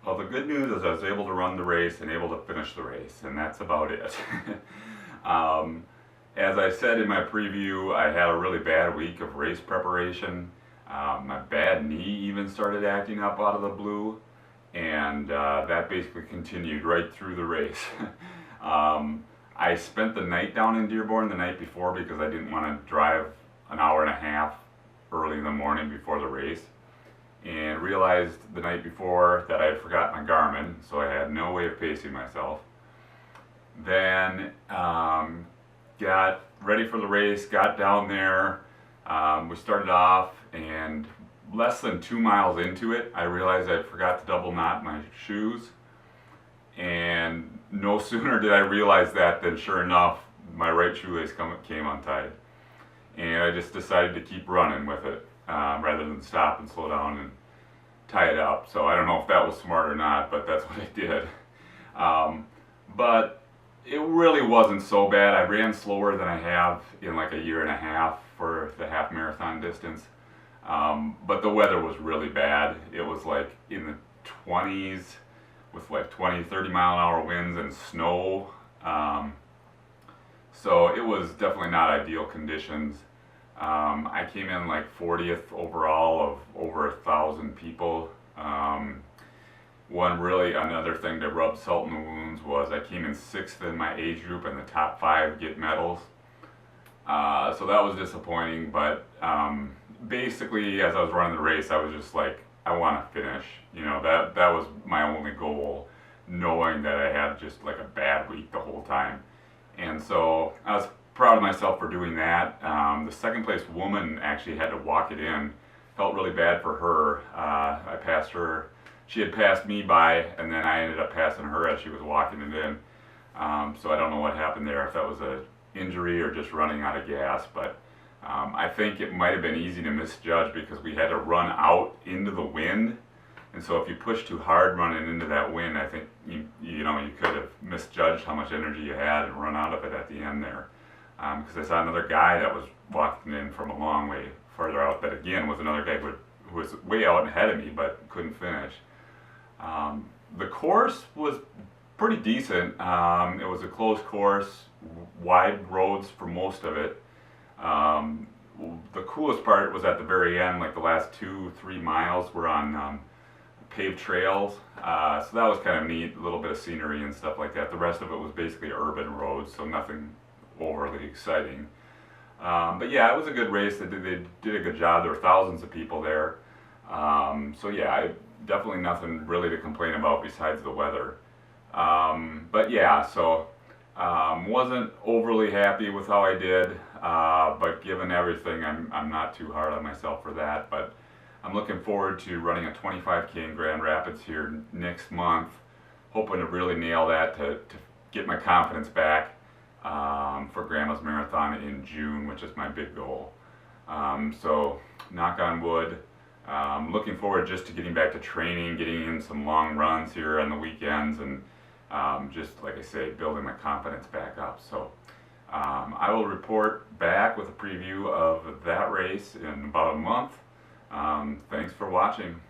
Well, the good news is I was able to run the race and able to finish the race, and that's about it. um, as I said in my preview, I had a really bad week of race preparation. My bad knee even started acting up out of the blue, and that basically continued right through the race. I spent the night down in Dearborn the night before because I didn't want to drive an hour and a half early in the morning before the race, and realized the night before that I had forgotten my Garmin, so I had no way of pacing myself. Then got ready for the race, got down there, we started off, and less than 2 miles into it, I realized I forgot to double knot my shoes, and no sooner did I realize that than sure enough, my right shoelace came untied. And I just decided to keep running with it rather than stop and slow down and tie it up. So I don't know if that was smart or not, but that's what I did. But it really wasn't so bad. I ran slower than I have in like a year and a half for the half marathon distance. But the weather was really bad. It was like in the 20s with like 20, 30 mile an hour winds and snow. So it was definitely not ideal conditions. I came in like 40th overall of over 1,000 people. Another thing that rubbed salt in the wounds was I came in 6th in my age group, and the top 5 get medals. So that was disappointing, but basically as I was running the race, I was just like, I want to finish. You know, that was my only goal, knowing that I had just like a bad week the whole time. And so I was proud of myself for doing that. The second place woman actually had to walk it in. Felt really bad for her. I passed her. She had passed me by, and then I ended up passing her as she was walking it in. So I don't know what happened there, if that was an injury or just running out of gas, but I think it might have been easy to misjudge because we had to run out into the wind. And so if you push too hard running into that wind, I think you could have misjudged how much energy you had and run out of it at the end there. Because I saw another guy that was walking in from a long way further out, that again was another guy who was way out ahead of me but couldn't finish. The course was pretty decent. It was a closed course, wide roads for most of it. The coolest part was at the very end, like the last 2-3 miles were on paved trails, so that was kind of neat, a little bit of scenery and stuff like that. The rest of it was basically urban roads, so nothing overly exciting. But yeah, it was a good race. They did a good job. There were thousands of people there. So yeah, definitely nothing really to complain about besides the weather. But yeah, so wasn't overly happy with how I did, but given everything, I'm not too hard on myself for that. But I'm looking forward to running a 25K in Grand Rapids here next month, hoping to really nail that to get my confidence back for Grandma's Marathon in June, which is my big goal. So knock on wood. Looking forward just to getting back to training, getting in some long runs here on the weekends, and just like I say, building my confidence back up. So I will report back with a preview of that race in about a month. Thanks for watching.